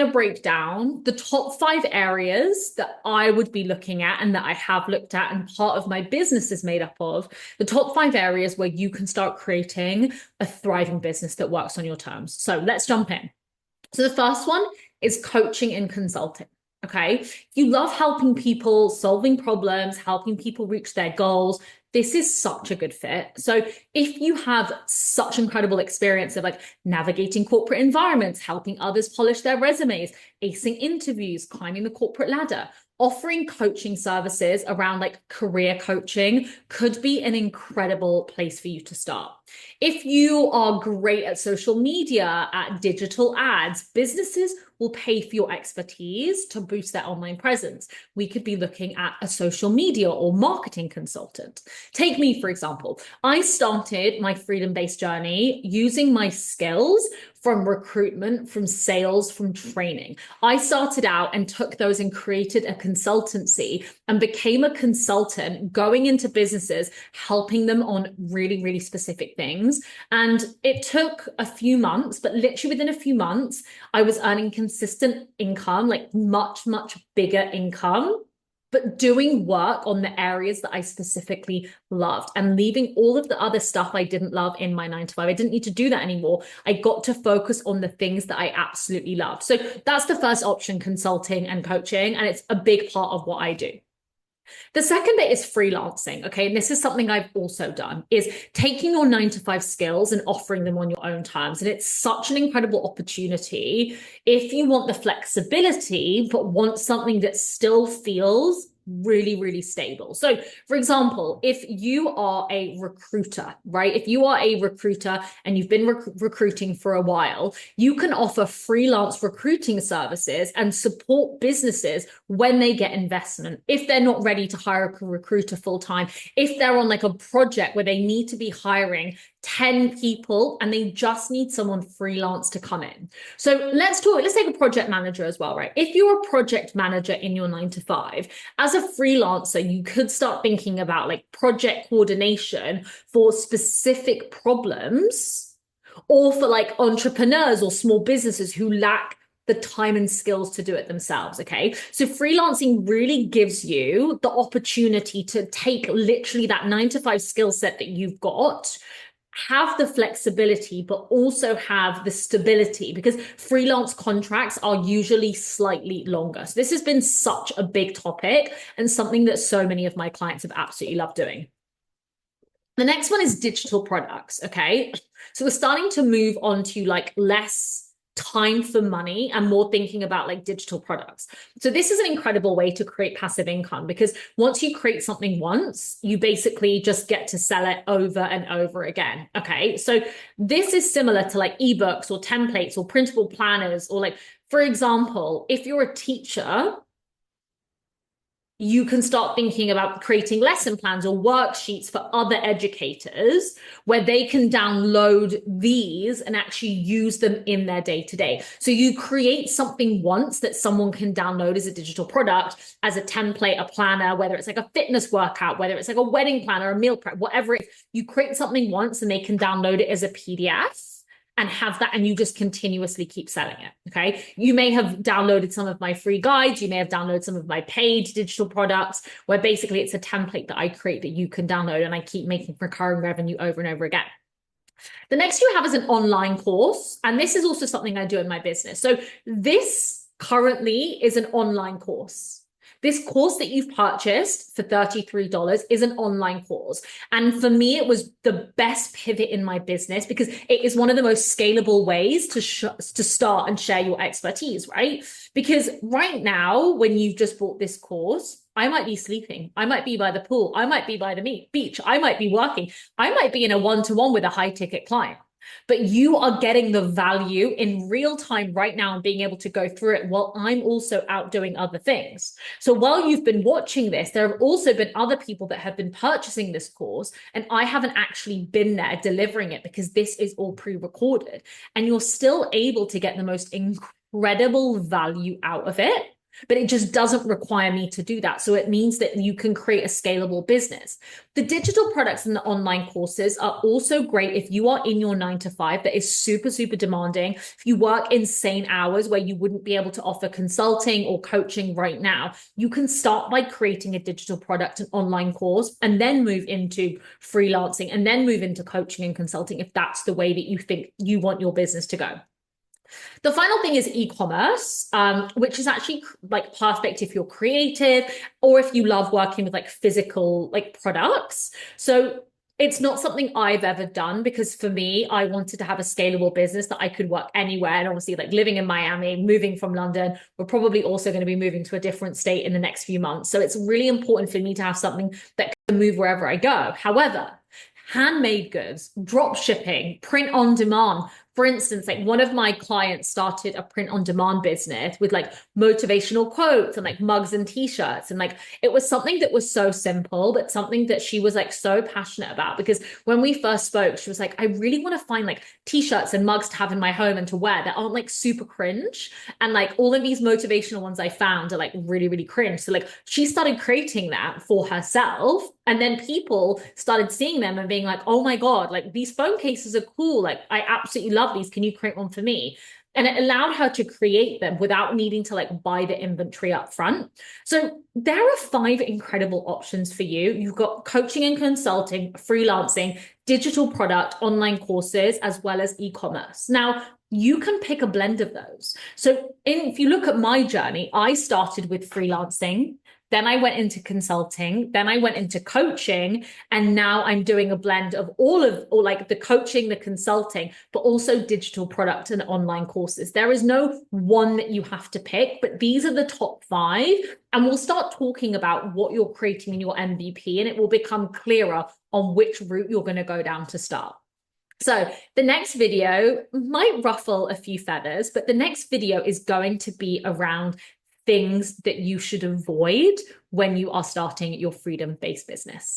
to break down the top 5 areas that I would be looking at and that I have looked at, and part of my business is made up of the top 5 areas where you can start creating a thriving business that works on your terms. So let's jump in. So the first one is coaching and consulting. Okay. You love helping people, solving problems, helping people reach their goals. This is such a good fit. So if you have such incredible experience of like navigating corporate environments, helping others polish their resumes, acing interviews, climbing the corporate ladder, offering coaching services around like career coaching could be an incredible place for you to start. If you are great at social media, at digital ads, businesses will pay for your expertise to boost their online presence. We could be looking at a social media or marketing consultant. Take me, for example. I started my freedom-based journey using my skills from recruitment, from sales, from training. I started out and took those and created a consultancy and became a consultant going into businesses, helping them on really, really specific things. And it took a few months, but literally within a few months, I was earning consistent income, like much, much bigger income, but doing work on the areas that I specifically loved and leaving all of the other stuff I didn't love in my 9 to 5. I didn't need to do that anymore. I got to focus on the things that I absolutely loved. So that's the first option, consulting and coaching. And it's a big part of what I do. The second bit is freelancing. Okay. And this is something I've also done, is taking your 9 to 5 skills and offering them on your own terms. And it's such an incredible opportunity if you want the flexibility, but want something that still feels really, really stable. So for example, if you are a recruiter, right? If you are a recruiter and you've been recruiting for a while, you can offer freelance recruiting services and support businesses when they get investment. If they're not ready to hire a recruiter full time, if they're on like a project where they need to be hiring 10 people and they just need someone freelance to come in. So let's take a project manager as well, right? If you're a project manager in your 9 to 5, as a freelancer, you could start thinking about like project coordination for specific problems, or for like entrepreneurs or small businesses who lack the time and skills to do it themselves. Okay. So freelancing really gives you the opportunity to take literally that 9 to 5 skill set that you've got, have the flexibility, but also have the stability, because freelance contracts are usually slightly longer. So this has been such a big topic and something that so many of my clients have absolutely loved doing. The next one is digital products. Okay. So we're starting to move on to like less time for money and more thinking about like digital products. So this is an incredible way to create passive income, because once you create something once, you basically just get to sell it over and over again. Okay. So this is similar to like ebooks or templates or printable planners, or like, for example, if you're a teacher, you can start thinking about creating lesson plans or worksheets for other educators where they can download these and actually use them in their day-to-day. So you create something once that someone can download as a digital product, as a template, a planner, whether it's like a fitness workout, whether it's like a wedding planner, a meal prep, whatever it is. You create something once and they can download it as a PDF and have that, and you just continuously keep selling it. Okay. You may have downloaded some of my free guides. You may have downloaded some of my paid digital products, where basically it's a template that I create that you can download, and I keep making recurring revenue over and over again. The next you have is an online course. And this is also something I do in my business. So this currently is an online course. This course that you've purchased for $33 is an online course. And for me, it was the best pivot in my business, because it is one of the most scalable ways to start and share your expertise, right? Because right now, when you've just bought this course, I might be sleeping. I might be by the pool. I might be by the beach. I might be working. I might be in a one-to-one with a high-ticket client. But you are getting the value in real time right now and being able to go through it while I'm also out doing other things. So while you've been watching this, there have also been other people that have been purchasing this course, and I haven't actually been there delivering it, because this is all pre-recorded, and you're still able to get the most incredible value out of it but it just doesn't require me to do that. So it means that you can create a scalable business. The digital products and the online courses are also great if you are in your 9 to 5 that is super, super demanding. If you work insane hours where you wouldn't be able to offer consulting or coaching right now, you can start by creating a digital product, an online course, and then move into freelancing and then move into coaching and consulting if that's the way that you think you want your business to go. The final thing is e-commerce, which is actually like perfect if you're creative or if you love working with like physical like products. So it's not something I've ever done because for me, I wanted to have a scalable business that I could work anywhere. And obviously, like living in Miami, moving from London, we're probably also going to be moving to a different state in the next few months. So it's really important for me to have something that can move wherever I go. However, handmade goods, drop shipping, print on demand. For instance, like one of my clients started a print on demand business with like motivational quotes and like mugs and t-shirts. And like it was something that was so simple, but something that she was like so passionate about because when we first spoke, she was like, I really want to find like t-shirts and mugs to have in my home and to wear that aren't like super cringe. And like all of these motivational ones I found are like really, really cringe. So like she started creating that for herself. And then people started seeing them and being like, oh my God, like these phone cases are cool. Like I absolutely love these. Can you create one for me? And it allowed her to create them without needing to like buy the inventory up front. So there are 5 incredible options for you. You've got coaching and consulting, freelancing, digital product, online courses, as well as e-commerce. Now, you can pick a blend of those. So if you look at my journey, I started with freelancing. Then I went into consulting, then I went into coaching, and now I'm doing a blend of all like the coaching, the consulting, but also digital product and online courses. There is no one that you have to pick, but these are the top 5. And we'll start talking about what you're creating in your MVP, and it will become clearer on which route you're going to go down to start. So the next video might ruffle a few feathers, but the next video is going to be around things that you should avoid when you are starting your freedom-based business.